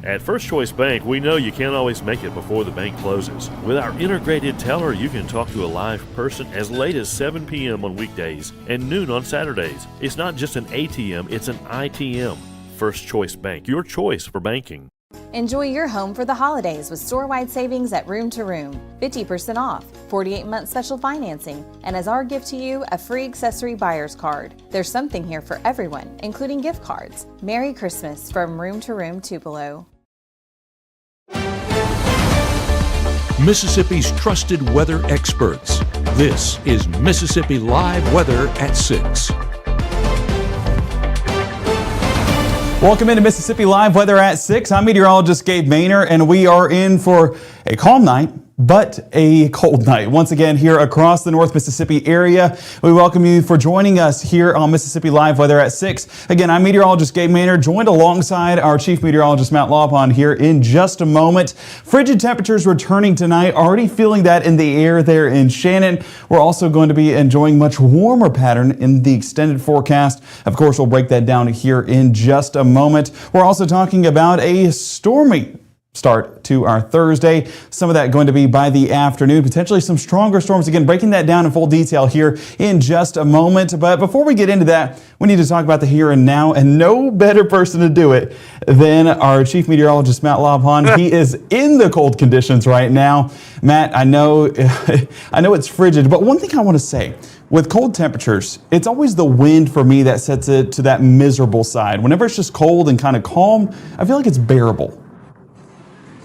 At First Choice Bank, we know you can't always make it before the bank closes. With our integrated teller, you can talk to a live person as late as 7 p.m. on weekdays and noon on Saturdays. It's not just an ATM, it's an ITM. First Choice Bank, your choice for banking. Enjoy your home for the holidays with store-wide savings at Room to Room. 50% off, 48-month special financing, and as our gift to you, a free accessory buyer's card. There's something here for everyone, including gift cards. Merry Christmas from Room to Room Tupelo. Mississippi's trusted weather experts. This is Mississippi Live Weather at 6. Welcome into Mississippi Live Weather at 6. I'm meteorologist Gabe Maynor, and we are in for a calm night, but a cold night. Once again, here across the North Mississippi area, we welcome you for joining us here on Mississippi Live Weather at 6. Again, I'm meteorologist Gabe Maynor, joined alongside our chief meteorologist Matt Laupon here in just a moment. Frigid temperatures returning tonight, already feeling that in the air there in Shannon. We're also going to be enjoying much warmer pattern in the extended forecast. Of course, we'll break that down here in just a moment. We're also talking about a stormy start to our Thursday. Some of that going to be by the afternoon, potentially some stronger storms. Again, breaking that down in full detail here in just a moment. But before we get into that, we need to talk about the here and now, and no better person to do it than our chief meteorologist, Matt Laupon. He is in the cold conditions right now. Matt, I know it's frigid, but one thing I want to say, with cold temperatures, it's always the wind for me that sets it to that miserable side. Whenever it's just cold and kind of calm, I feel like it's bearable.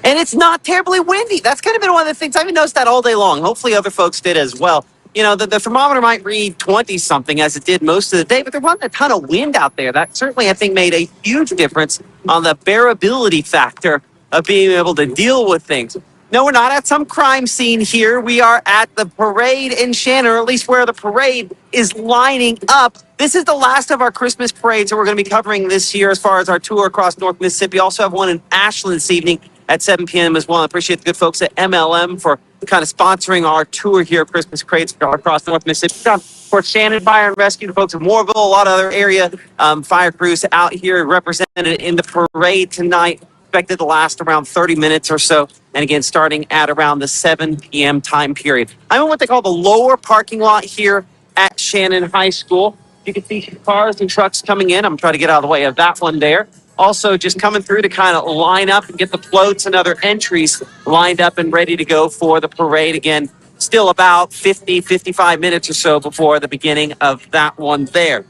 And it's not terribly windy. That's kind of been one of the things. I've noticed that all day long. Hopefully other folks did as well. You know, the thermometer might read 20-something as it did most of the day, but there wasn't a ton of wind out there. That certainly, I think, made a huge difference on the bearability factor of being able to deal with things. No, we're not at some crime scene here. We are at the parade in Shannon, or at least where the parade is lining up. This is the last of our Christmas parades that we're going to be covering this year as far as our tour across North Mississippi. Also have one in Ashland this evening at 7 p.m. as well. I appreciate the good folks at MLM for kind of sponsoring our tour here, Christmas parades across North Mississippi. For Shannon Fire and Rescue, the folks at Moorville, a lot of other area fire crews out here represented in the parade tonight. Expected to last around 30 minutes or so. And again, starting at around the 7 p.m. time period. I'm in what they call the lower parking lot here at Shannon High School. You can see cars and trucks coming in. I'm trying to get out of the way of that one there. Also, just coming through to kind of line up and get the floats and other entries lined up and ready to go for the parade. Again, still about 55 minutes or so before the beginning of that one there.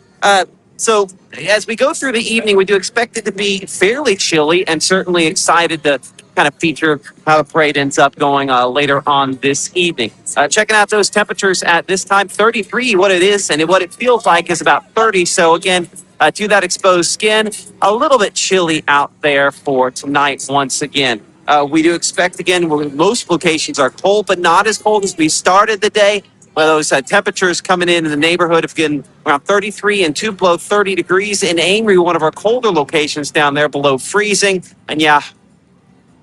So as we go through the evening, we do expect it to be fairly chilly, and certainly excited to kind of feature how the parade ends up going later on this evening. Checking out those temperatures at this time, 33 what it is, and what it feels like is about 30. So again, to that exposed skin, a little bit chilly out there for tonight once again. We do expect, again, most locations are cold, but not as cold as we started the day. Well, those temperatures coming in the neighborhood of getting around 33 and below 30 degrees in Amory, one of our colder locations down there below freezing. And yeah,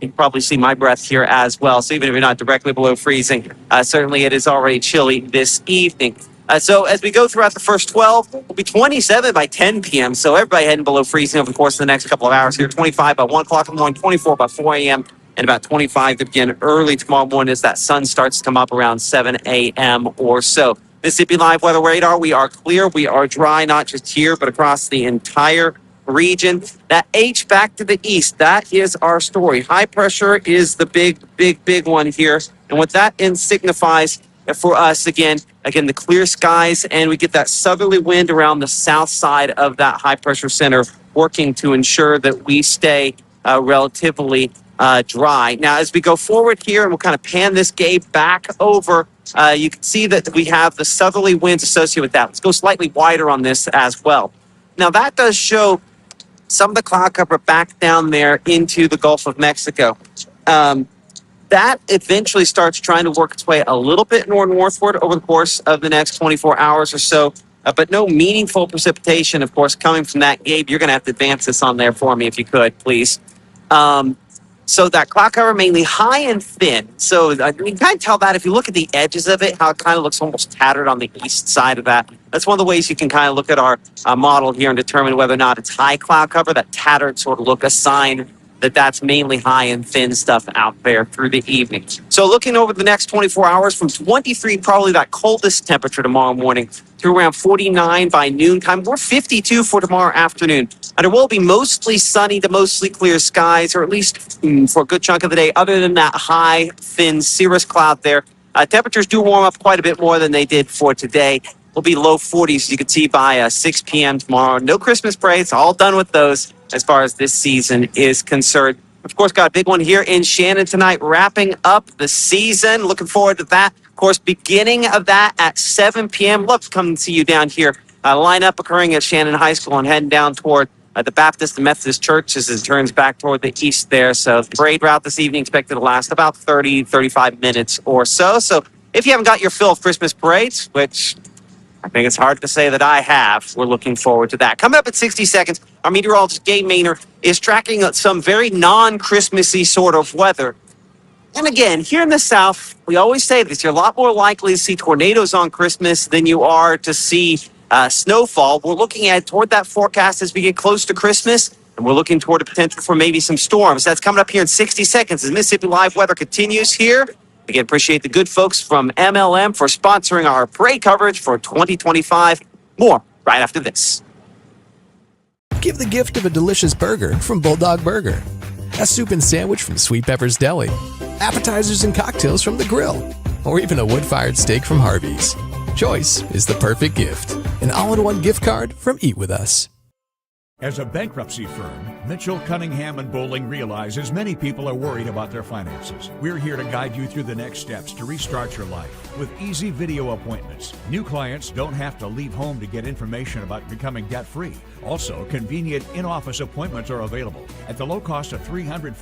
you can probably see my breath here as well. So even if you're not directly below freezing, certainly it is already chilly this evening. So as we go throughout the first 12, we'll be 27 by 10 p.m. So everybody heading below freezing over the course of the next couple of hours here. 25 by 1 o'clock in the morning, 24 by 4 a.m., and about 25 to begin early tomorrow morning as that sun starts to come up around 7 a.m. or so. Mississippi Live Weather Radar, we are clear, we are dry, not just here, but across the entire region. That H back to the east, that is our story. High pressure is the big one here. And what that signifies for us, again, the clear skies, and we get that southerly wind around the south side of that high pressure center, working to ensure that we stay relatively dry. Now, as we go forward here, and we'll kind of pan this Gabe back over, you can see that we have the southerly winds associated with that. Let's go slightly wider on this as well. Now, that does show some of the cloud cover back down there into the Gulf of Mexico. That eventually starts trying to work its way a little bit more northward over the course of the next 24 hours or so, but no meaningful precipitation, of course, coming from that. Gabe, you're going to have to advance this on there for me if you could, please. So that cloud cover mainly high and thin. So you can kind of tell that if you look at the edges of it, how it kind of looks almost tattered on the east side of that. That's one of the ways you can kind of look at our model here and determine whether or not it's high cloud cover. That tattered sort of look, a sign that's mainly high and thin stuff out there through the evening. So looking over the next 24 hours, from 23, probably that coldest temperature tomorrow morning, to around 49 by noontime, or 52 for tomorrow afternoon. And it will be mostly sunny to mostly clear skies, or at least for a good chunk of the day, other than that high, thin cirrus cloud there. Temperatures do warm up quite a bit more than they did for today. Will be low 40s, as you can see, by 6 p.m. tomorrow. No Christmas parades, all done with those as far as this season is concerned. Of course, got a big one here in Shannon tonight, wrapping up the season. Looking forward to that. Of course, beginning of that at 7 p.m. Love to come and see you down here. Lineup occurring at Shannon High School and heading down toward the Baptist and Methodist churches as it turns back toward the east there. So the parade route this evening expected to last about 30, 35 minutes or so. So if you haven't got your fill of Christmas parades, which I think it's hard to say that I have, we're looking forward to that. Coming up at 60 seconds, our meteorologist Gabe Maynor is tracking some very non-Christmassy sort of weather. And again, here in the South, we always say this, you're a lot more likely to see tornadoes on Christmas than you are to see snowfall. We're looking at toward that forecast as we get close to Christmas, and we're looking toward a potential for maybe some storms. That's coming up here in 60 seconds as Mississippi Live Weather continues here. Again, appreciate the good folks from MLM for sponsoring our parade coverage for 2025. More right after this. Give the gift of a delicious burger from Bulldog Burger, a soup and sandwich from Sweet Pepper's Deli, appetizers and cocktails from The Grill, or even a wood-fired steak from Harvey's. Choice is the perfect gift. An all-in-one gift card from Eat With Us. As a bankruptcy firm, Mitchell, Cunningham & Bowling realizes many people are worried about their finances. We're here to guide you through the next steps to restart your life with easy video appointments. New clients don't have to leave home to get information about becoming debt-free. Also, convenient in-office appointments are available at the low cost of $340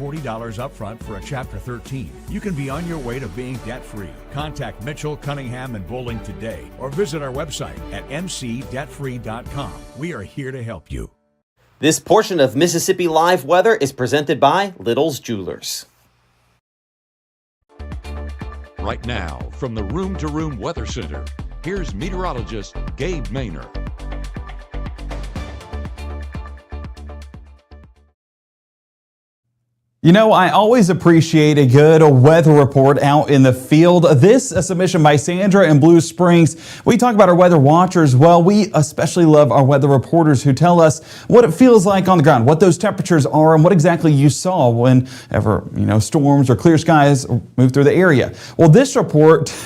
upfront for a Chapter 13. You can be on your way to being debt-free. Contact Mitchell, Cunningham & Bowling today or visit our website at mcdebtfree.com. We are here to help you. This portion of Mississippi Live Weather is presented by Little's Jewelers. Right now, from the Room to Room Weather Center, here's meteorologist Gabe Maynor. You know, I always appreciate a good weather report out in the field. This a submission by Sandra in Blue Springs. We talk about our weather watchers. Well, we especially love our weather reporters who tell us what it feels like on the ground, what those temperatures are, and what exactly you saw whenever, storms or clear skies move through the area. Well, this report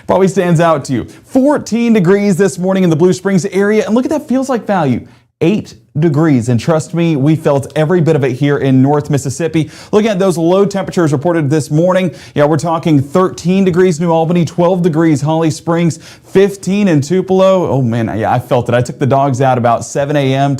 probably stands out to you. 14 degrees this morning in the Blue Springs area, and look at that feels like value. 8 degrees, and trust me, we felt every bit of it here in North Mississippi. Looking at those low temperatures reported this morning, we're talking 13 degrees New Albany, 12 degrees Holly Springs, 15 in Tupelo. Oh man, I felt it. I took the dogs out about 7 a.m.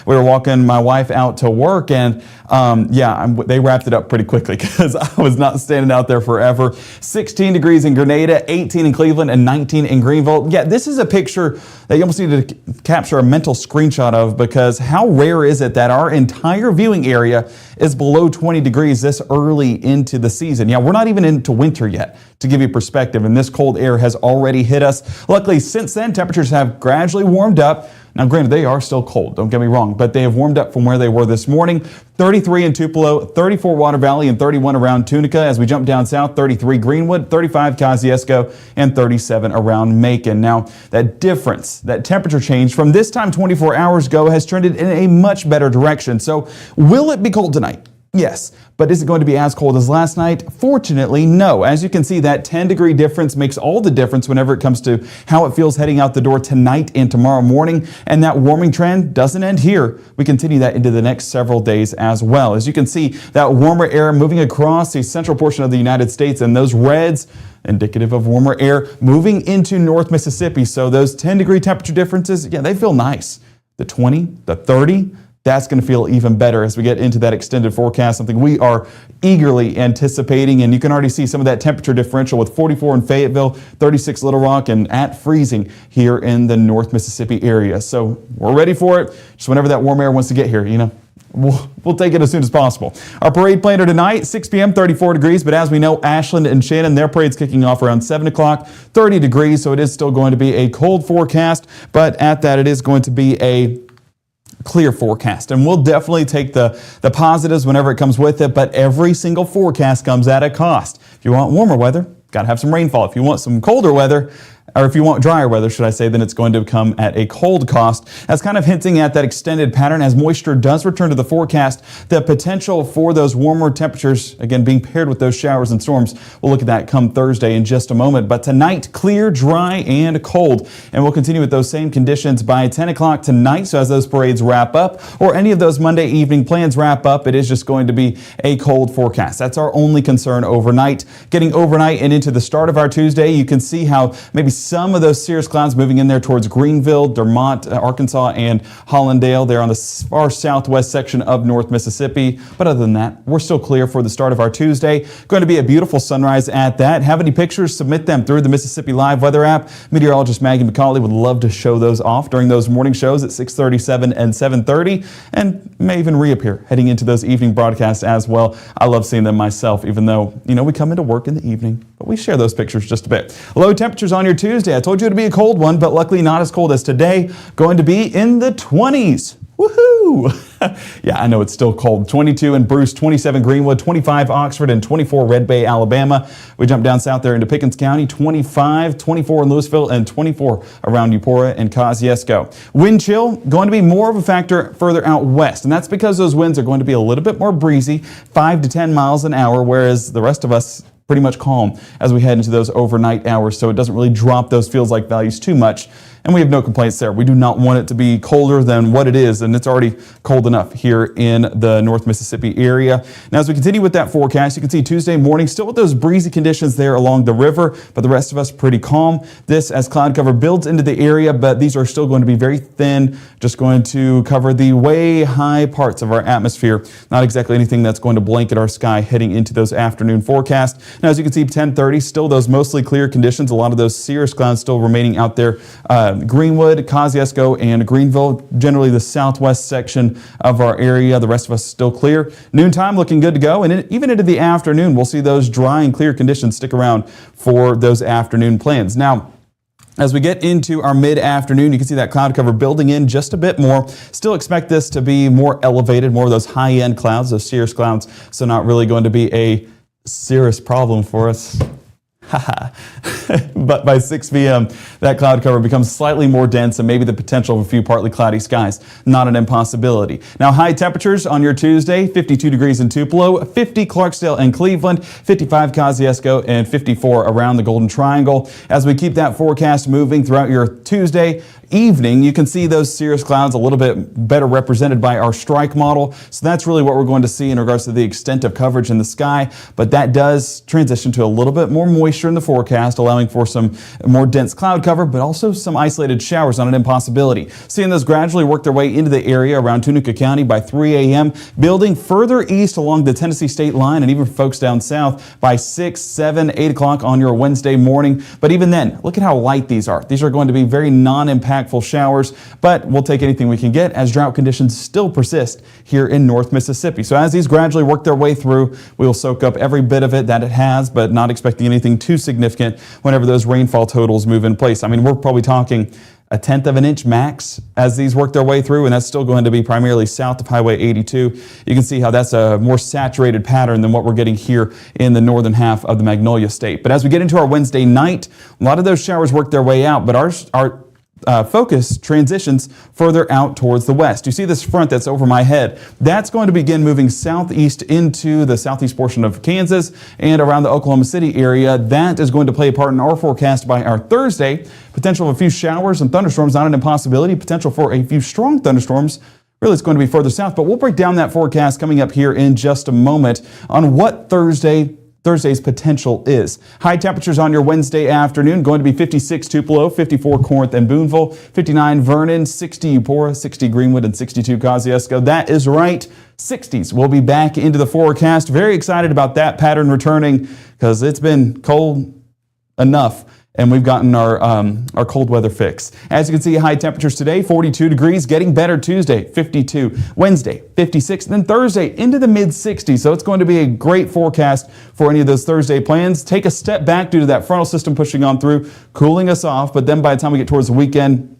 we were walking my wife out to work, and they wrapped it up pretty quickly because I was not standing out there forever. 16 degrees in Grenada, 18 in Cleveland, and 19 in Greenville. Yeah, this is a picture that you almost need to capture a mental screenshot of, because how rare is it that our entire viewing area is below 20 degrees this early into the season? Yeah, we're not even into winter yet, to give you perspective, and this cold air has already hit us. Luckily, since then, temperatures have gradually warmed up. Now, granted, they are still cold, don't get me wrong, but they have warmed up from where they were this morning. 33 in Tupelo, 34 Water Valley, and 31 around Tunica. As we jump down south, 33 Greenwood, 35 Kosciuszko, and 37 around Macon. Now, that difference, that temperature change from this time 24 hours ago has trended in a much better direction. So, will it be cold tonight? Yes, but is it going to be as cold as last night? Fortunately, no. As you can see, that 10-degree difference makes all the difference whenever it comes to how it feels heading out the door tonight and tomorrow morning. And that warming trend doesn't end here. We continue that into the next several days as well. As you can see, that warmer air moving across the central portion of the United States, and those reds indicative of warmer air moving into North Mississippi. So those 10-degree temperature differences, they feel nice. The 20, the 30, that's going to feel even better as we get into that extended forecast, something we are eagerly anticipating. And you can already see some of that temperature differential with 44 in Fayetteville, 36 Little Rock, and at freezing here in the North Mississippi area. So we're ready for it. Just whenever that warm air wants to get here, we'll take it as soon as possible. Our parade planner tonight, 6 p.m., 34 degrees. But as we know, Ashland and Shannon, their parade's kicking off around 7 o'clock, 30 degrees. So it is still going to be a cold forecast. But at that, it is going to be a clear forecast. And we'll definitely take the positives whenever it comes with it, but every single forecast comes at a cost. If you want warmer weather, got to have some rainfall. If you want some colder weather, or if you want drier weather, should I say, then it's going to come at a cold cost. That's kind of hinting at that extended pattern as moisture does return to the forecast. The potential for those warmer temperatures, again, being paired with those showers and storms, we'll look at that come Thursday in just a moment. But tonight, clear, dry, and cold. And we'll continue with those same conditions by 10 o'clock tonight. So as those parades wrap up, or any of those Monday evening plans wrap up, it is just going to be a cold forecast. That's our only concern overnight. Getting overnight and into the start of our Tuesday, you can see how maybe some of those cirrus clouds moving in there towards Greenville, Dermont, Arkansas, and Hollandale. They're on the far southwest section of North Mississippi. But other than that, we're still clear for the start of our Tuesday. Going to be a beautiful sunrise at that. Have any pictures? Submit them through the Mississippi Live weather app. Meteorologist Maggie McCauley would love to show those off during those morning shows at 6:37 and 7:30, and may even reappear heading into those evening broadcasts as well. I love seeing them myself, even though, we come into work in the evening, but we share those pictures just a bit. Low temperatures on your Tuesday. I told you it'd be a cold one, but luckily not as cold as today. Going to be in the 20s. Woohoo! Yeah, I know it's still cold. 22 in Bruce, 27 Greenwood, 25 Oxford, and 24 Red Bay, Alabama. We jump down south there into Pickens County, 25, 24 in Louisville, and 24 around Eupora and Kosciuszko. Wind chill going to be more of a factor further out west, and that's because those winds are going to be a little bit more breezy, 5 to 10 miles an hour, whereas the rest of us pretty much calm as we head into those overnight hours, so it doesn't really drop those feels-like values too much. And we have no complaints there. We do not want it to be colder than what it is, and it's already cold enough here in the North Mississippi area. Now, as we continue with that forecast, you can see Tuesday morning still with those breezy conditions there along the river, but the rest of us pretty calm. This as cloud cover builds into the area, but these are still going to be very thin, just going to cover the way high parts of our atmosphere. Not exactly anything that's going to blanket our sky heading into those afternoon forecasts. Now, as you can see, 10:30, still those mostly clear conditions. A lot of those cirrus clouds still remaining out there. Greenwood, Kosciuszko, and Greenville, generally the southwest section of our area. The rest of us still clear. Noontime looking good to go, and even into the afternoon, we'll see those dry and clear conditions stick around for those afternoon plans. Now, as we get into our mid-afternoon, you can see that cloud cover building in just a bit more. Still expect this to be more elevated, more of those high-end clouds, those cirrus clouds, so not really going to be a cirrus problem for us. But by 6 p.m., that cloud cover becomes slightly more dense and maybe the potential of a few partly cloudy skies. Not an impossibility. Now, high temperatures on your Tuesday, 52 degrees in Tupelo, 50 Clarksdale and Cleveland, 55 Kosciuszko, and 54 around the Golden Triangle. As we keep that forecast moving throughout your Tuesday evening, you can see those cirrus clouds a little bit better represented by our strike model. So that's really what we're going to see in regards to the extent of coverage in the sky. But that does transition to a little bit more moisture in the forecast, allowing for some more dense cloud cover, but also some isolated showers, not an impossibility. Seeing those gradually work their way into the area around Tunica County by 3 a.m., building further east along the Tennessee state line, and even for folks down south by 6, 7, 8 o'clock on your Wednesday morning. But even then, look at how light these are. These are going to be very non-impactful showers, but we'll take anything we can get as drought conditions still persist here in North Mississippi. So as these gradually work their way through, we will soak up every bit of it that it has, but not expecting anything too significant whenever those rainfall totals move in place. I mean, we're probably talking a 1/10 of an inch max as these work their way through, and that's still going to be primarily south of Highway 82. You can see how that's a more saturated pattern than what we're getting here in the northern half of the Magnolia State. But as we get into our Wednesday night, a lot of those showers work their way out, but our focus transitions further out towards the west. You see this front that's over my head. That's going to begin moving southeast into the southeast portion of Kansas and around the Oklahoma City area. That is going to play a part in our forecast by our Thursday. Potential of a few showers and thunderstorms, not an impossibility. Potential for a few strong thunderstorms. Really, it's going to be further south, but we'll break down that forecast coming up here in just a moment on what Thursday's potential is. High temperatures on your Wednesday afternoon, going to be 56 Tupelo, 54 Corinth and Boonville, 59 Vernon, 60 Eupora, 60 Greenwood, and 62 Kosciuszko. That is right. 60s. We'll be back into the forecast. Very excited about that pattern returning because it's been cold enough. And we've gotten our cold weather fix. As you can see, high temperatures today, 42 degrees, getting better Tuesday, 52, Wednesday, 56, and then Thursday into the mid-60s. So it's going to be a great forecast for any of those Thursday plans. Take a step back due to that frontal system pushing on through, cooling us off. But then by the time we get towards the weekend,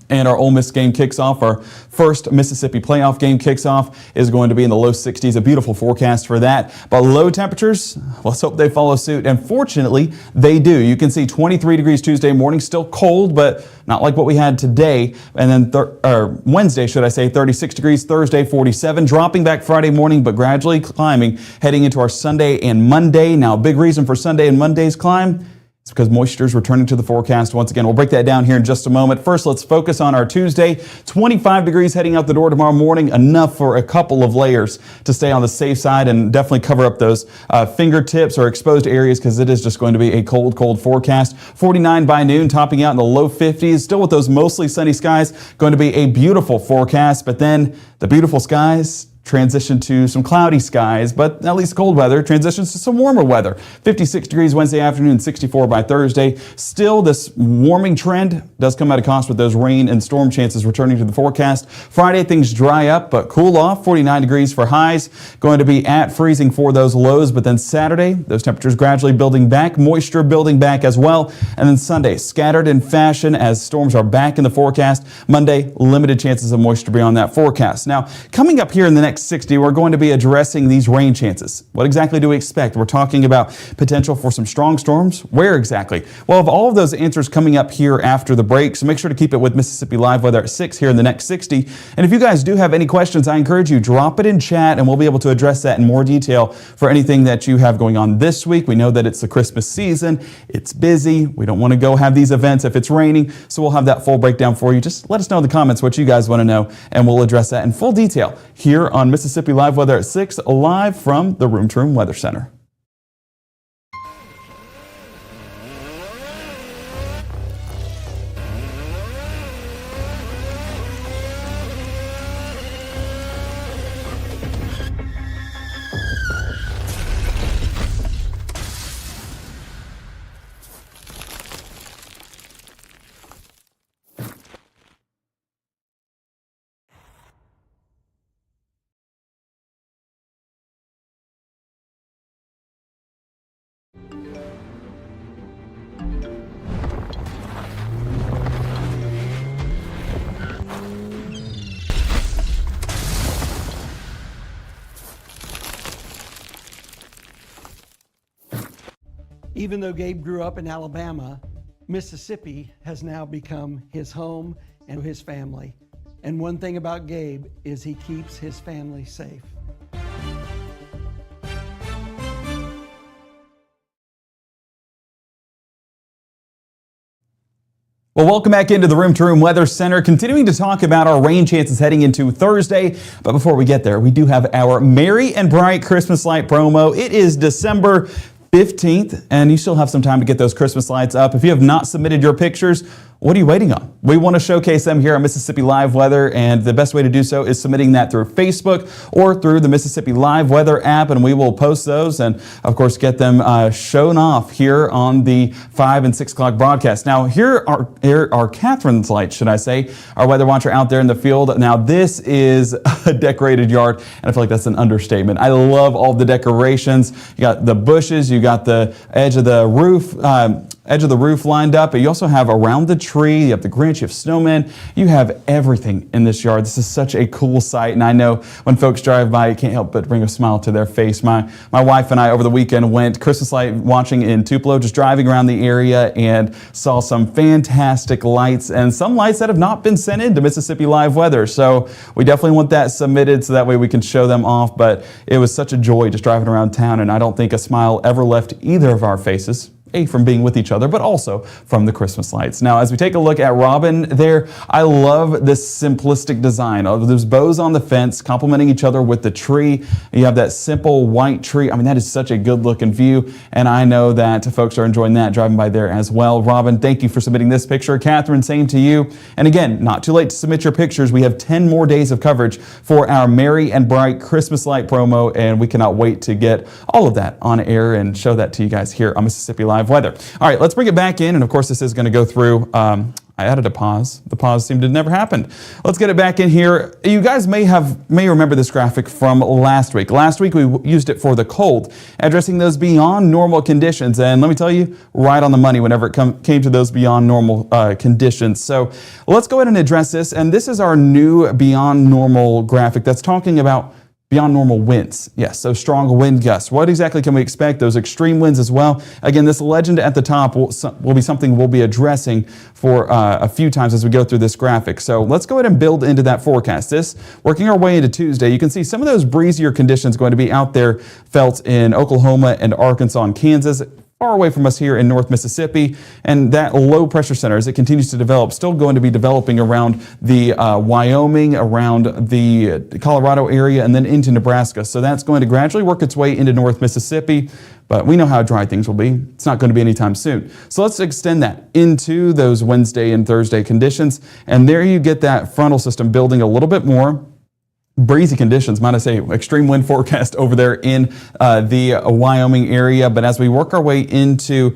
And our Ole Miss game kicks off. Our first Mississippi playoff game kicks off is going to be in the low 60s. A beautiful forecast for that. But low temperatures, let's hope they follow suit. And fortunately, they do. You can see 23 degrees Tuesday morning, still cold, but not like what we had today. And then Wednesday, 36 degrees. Thursday, 47. Dropping back Friday morning, but gradually climbing, heading into our Sunday and Monday. Now, a big reason for Sunday and Monday's climb, it's because moisture is returning to the forecast once again. We'll break that down here in just a moment. First, let's focus on our Tuesday. 25 degrees heading out the door tomorrow morning, enough for a couple of layers to stay on the safe side and definitely cover up those fingertips or exposed areas, because it is just going to be a cold, cold forecast. 49 by noon, topping out in the low 50s. Still with those mostly sunny skies, going to be a beautiful forecast, but then the beautiful skies transition to some cloudy skies, but at least cold weather transitions to some warmer weather. 56 degrees Wednesday afternoon, 64 by Thursday. Still, this warming trend does come at a cost with those rain and storm chances returning to the forecast. Friday, things dry up, but cool off. 49 degrees for highs. Going to be at freezing for those lows, but then Saturday, those temperatures gradually building back, moisture building back as well. And then Sunday, scattered in fashion as storms are back in the forecast. Monday, limited chances of moisture beyond that forecast. Now, coming up here in the next 60, we're going to be addressing these rain chances. What exactly do we expect? We're talking about potential for some strong storms. Where exactly? Well, of all of those answers coming up here after the break, so make sure to keep it with Mississippi Live Weather at 6 here in the next 60. And if you guys do have any questions, I encourage you, drop it in chat and we'll be able to address that in more detail for anything that you have going on this week. We know that it's the Christmas season. It's busy. We don't want to go have these events if it's raining. So we'll have that full breakdown for you. Just let us know in the comments what you guys want to know and we'll address that in full detail here on Mississippi Live Weather at 6, live from the Room to Room Weather Center. Even though Gabe grew up in Alabama, Mississippi has now become his home and his family. And one thing about Gabe is he keeps his family safe. Well, welcome back into the Room to Room Weather Center, continuing to talk about our rain chances heading into Thursday. But before we get there, we do have our Merry and Bright Christmas Light promo. It is December 15th, and you still have some time to get those Christmas lights up. If you have not submitted your pictures, what are you waiting on? We want to showcase them here on Mississippi Live Weather, and the best way to do so is submitting that through Facebook or through the Mississippi Live Weather app, and we will post those and, of course, get them shown off here on the 5 and 6 o'clock broadcast. Now, here are Catherine's lights, should I say, our weather watcher out there in the field. Now, this is a decorated yard, and I feel like that's an understatement. I love all the decorations. You got the bushes, you got the edge of the roof lined up, but you also have around the tree, you have the Grinch, you have snowmen, you have everything in this yard. This is such a cool sight, and I know when folks drive by, you can't help but bring a smile to their face. My wife and I over the weekend went Christmas light watching in Tupelo, just driving around the area and saw some fantastic lights and some lights that have not been sent in to Mississippi Live Weather. So we definitely want that submitted so that way we can show them off, but it was such a joy just driving around town, and I don't think a smile ever left either of our faces. From being with each other, but also from the Christmas lights. Now, as we take a look at Robin there, I love this simplistic design. There's bows on the fence complementing each other with the tree. You have that simple white tree. I mean, that is such a good looking view, and I know that folks are enjoying that driving by there as well. Robin, thank you for submitting this picture. Catherine, same to you. And again, not too late to submit your pictures. We have 10 more days of coverage for our Merry and Bright Christmas Light promo, and we cannot wait to get all of that on air and show that to you guys here on Mississippi Live Weather. All right, let's bring it back in, and of course this is going to go through I added a pause. The pause seemed to never happen. Let's get it back in here. You guys may remember this graphic from last week. Last week we used it for the cold, addressing those beyond normal conditions. And let me tell you, right on the money whenever it came to those beyond normal conditions. So let's go ahead and address this. And this is our new beyond normal graphic that's talking about beyond normal winds. Yes, so strong wind gusts. What exactly can we expect? Those extreme winds as well. Again, this legend at the top will be something we'll be addressing for a few times as we go through this graphic. So let's go ahead and build into that forecast. This, working our way into Tuesday, you can see some of those breezier conditions going to be out there felt in Oklahoma and Arkansas and Kansas, far away from us here in North Mississippi, and that low pressure center, as it continues to develop, still going to be developing around the Wyoming, around the Colorado area, and then into Nebraska. So that's going to gradually work its way into North Mississippi, but we know how dry things will be. It's not going to be anytime soon. So let's extend that into those Wednesday and Thursday conditions, and there you get that frontal system building a little bit more. Breezy conditions, might I say, extreme wind forecast over there in the Wyoming area. But as we work our way into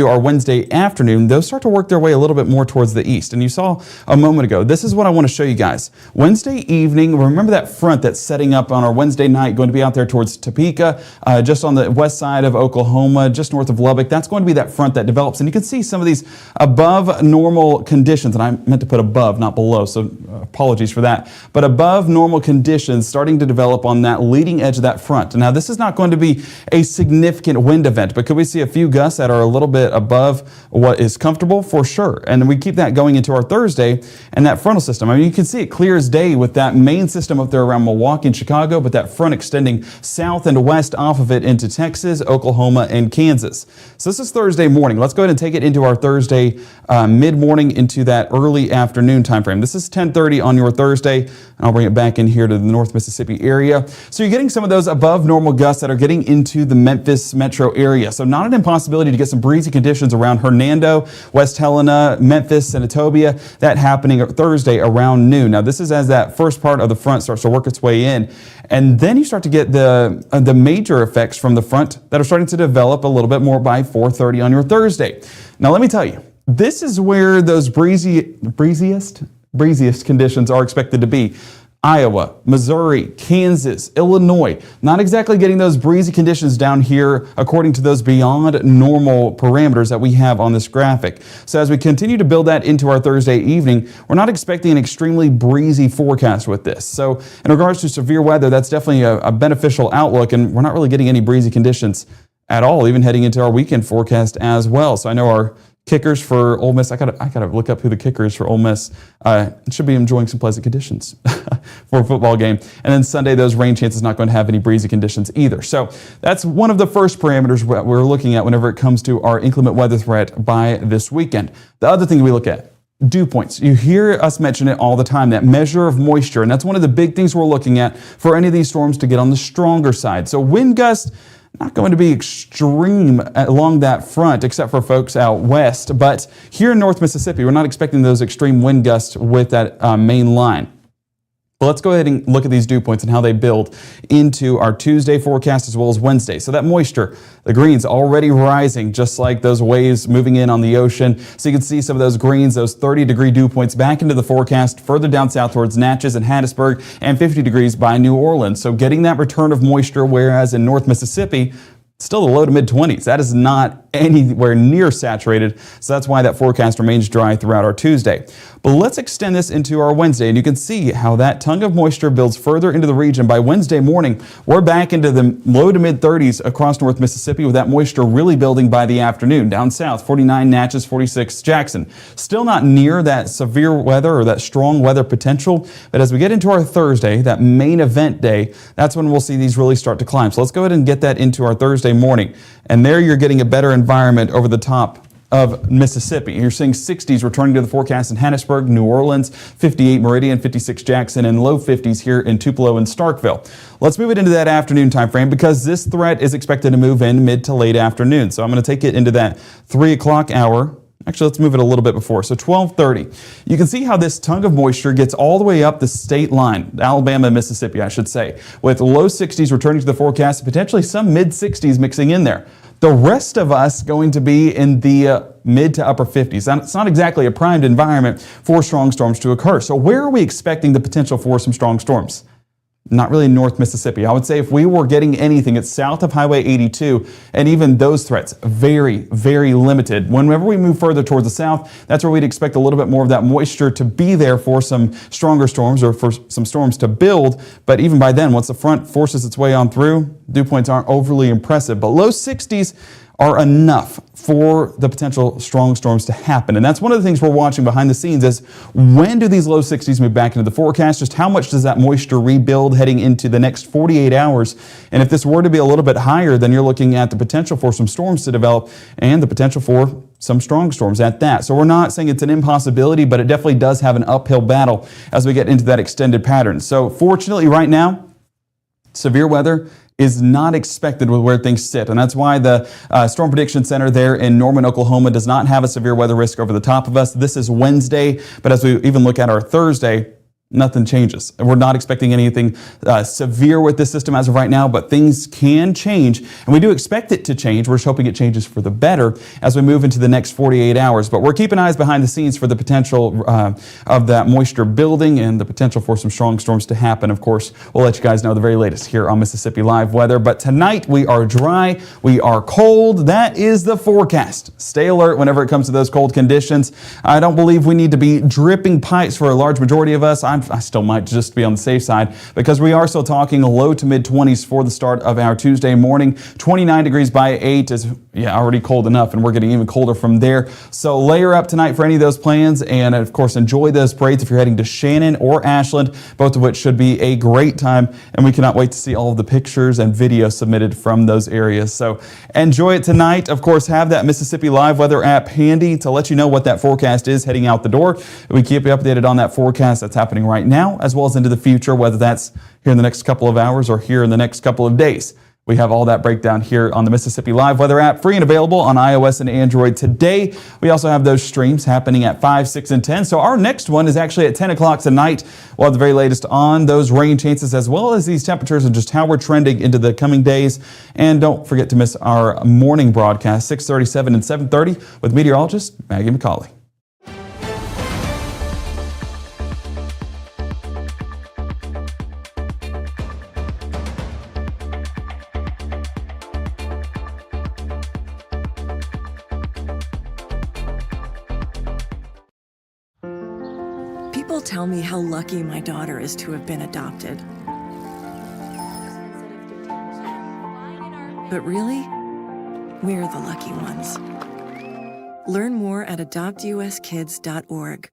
our Wednesday afternoon, those start to work their way a little bit more towards the east. And you saw a moment ago, this is what I want to show you guys. Wednesday evening, remember that front that's setting up on our Wednesday night, going to be out there towards Topeka, just on the west side of Oklahoma, just north of Lubbock. That's going to be that front that develops. And you can see some of these above normal conditions, and I meant to put above, not below, so apologies for that. But above normal conditions starting to develop on that leading edge of that front. Now, this is not going to be a significant wind event, but could we see a few gusts that are a little bit above what is comfortable? For sure. And we keep that going into our Thursday, and that frontal system, I mean, you can see it clear as day with that main system up there around Milwaukee and Chicago, but that front extending south and west off of it into Texas, Oklahoma, and Kansas. So this is Thursday morning. Let's go ahead and take it into our Thursday mid-morning into that early afternoon time frame. This is 10:30 on your Thursday. I'll bring it back in here to the North Mississippi area. So you're getting some of those above normal gusts that are getting into the Memphis metro area. So not an impossibility to get some breezy conditions around Hernando, West Helena, Memphis, Senatobia. That happening Thursday around noon. Now this is as that first part of the front starts to work its way in. And then you start to get the major effects from the front that are starting to develop a little bit more by 4:30 on your Thursday. Now let me tell you, this is where those breeziest conditions are expected to be. Iowa, Missouri, Kansas, Illinois, not exactly getting those breezy conditions down here according to those beyond normal parameters that we have on this graphic. So as we continue to build that into our Thursday evening, we're not expecting an extremely breezy forecast with this. So in regards to severe weather, that's definitely a beneficial outlook, and we're not really getting any breezy conditions at all, even heading into our weekend forecast as well. So I know our kickers for Ole Miss, I gotta look up who the kicker is for Ole Miss. Should be enjoying some pleasant conditions for a football game. And then Sunday, those rain chances not going to have any breezy conditions either. So that's one of the first parameters we're looking at whenever it comes to our inclement weather threat by this weekend. The other thing we look at, dew points. You hear us mention it all the time, that measure of moisture. And that's one of the big things we're looking at for any of these storms to get on the stronger side. So wind gusts, not going to be extreme along that front, except for folks out west. But here in North Mississippi, we're not expecting those extreme wind gusts with that main line. But let's go ahead and look at these dew points and how they build into our Tuesday forecast as well as Wednesday. So that moisture, the greens already rising, just like those waves moving in on the ocean. So you can see some of those greens, those 30-degree dew points back into the forecast, further down south towards Natchez and Hattiesburg, and 50 degrees by New Orleans. So getting that return of moisture, whereas in North Mississippi, still the low to mid-20s. That is not anywhere near saturated, so that's why that forecast remains dry throughout our Tuesday. But let's extend this into our Wednesday, and you can see how that tongue of moisture builds further into the region. By Wednesday morning, we're back into the low to mid-30s across North Mississippi, with that moisture really building by the afternoon. Down south, 49 Natchez, 46 Jackson. Still not near that severe weather or that strong weather potential, but as we get into our Thursday, that main event day, that's when we'll see these really start to climb. So let's go ahead and get that into our Thursday morning. And there you're getting a better environment over the top of Mississippi. You're seeing 60s returning to the forecast in Hattiesburg, New Orleans, 58 Meridian, 56 Jackson, and low 50s here in Tupelo and Starkville. Let's move it into that afternoon time frame because this threat is expected to move in mid to late afternoon. So I'm going to take it into that 3 o'clock hour. Actually, let's move it a little bit before. So 12:30. You can see how this tongue of moisture gets all the way up the state line, Alabama and Mississippi, I should say, with low 60s returning to the forecast, potentially some mid 60s mixing in there. The rest of us going to be in the mid to upper 50s. And it's not exactly a primed environment for strong storms to occur. So where are we expecting the potential for some strong storms? Not really in North Mississippi. I would say if we were getting anything, it's south of Highway 82, and even those threats, very, very limited. Whenever we move further towards the south, that's where we'd expect a little bit more of that moisture to be there for some stronger storms or for some storms to build. But even by then, once the front forces its way on through, dew points aren't overly impressive. But low 60s are enough for the potential strong storms to happen. And that's one of the things we're watching behind the scenes is when do these low 60s move back into the forecast? Just how much does that moisture rebuild heading into the next 48 hours? And if this were to be a little bit higher, then you're looking at the potential for some storms to develop and the potential for some strong storms at that. So we're not saying it's an impossibility, but it definitely does have an uphill battle as we get into that extended pattern. So fortunately right now, severe weather is not expected with where things sit. And that's why the Storm Prediction Center there in Norman, Oklahoma does not have a severe weather risk over the top of us. This is Wednesday, but as we even look at our Thursday, nothing changes. And we're not expecting anything severe with this system as of right now, but things can change. And we do expect it to change. We're just hoping it changes for the better as we move into the next 48 hours. But we're keeping eyes behind the scenes for the potential of that moisture building and the potential for some strong storms to happen. Of course, we'll let you guys know the very latest here on Mississippi Live Weather. But tonight we are dry, we are cold. That is the forecast. Stay alert whenever it comes to those cold conditions. I don't believe we need to be dripping pipes for a large majority of us. I still might just be on the safe side because we are still talking low to mid 20s for the start of our Tuesday morning. 29 degrees by 8 is already cold enough, and we're getting even colder from there. So layer up tonight for any of those plans, and of course enjoy those parades if you're heading to Shannon or Ashland, both of which should be a great time, and we cannot wait to see all of the pictures and videos submitted from those areas. So enjoy it tonight. Of course, have that Mississippi Live Weather app handy to let you know what that forecast is heading out the door. We keep you updated on that forecast that's happening right now, as well as into the future, whether that's here in the next couple of hours or here in the next couple of days. We have all that breakdown here on the Mississippi Live Weather app, free and available on iOS and Android today. We also have those streams happening at 5, 6, and 10. So our next one is actually at 10 o'clock tonight. We'll have the very latest on those rain chances as well as these temperatures and just how we're trending into the coming days. And don't forget to miss our morning broadcast, 6:37 and 7:30 with meteorologist Maggie McCauley. People tell me how lucky my daughter is to have been adopted. But really, we're the lucky ones. Learn more at adoptuskids.org.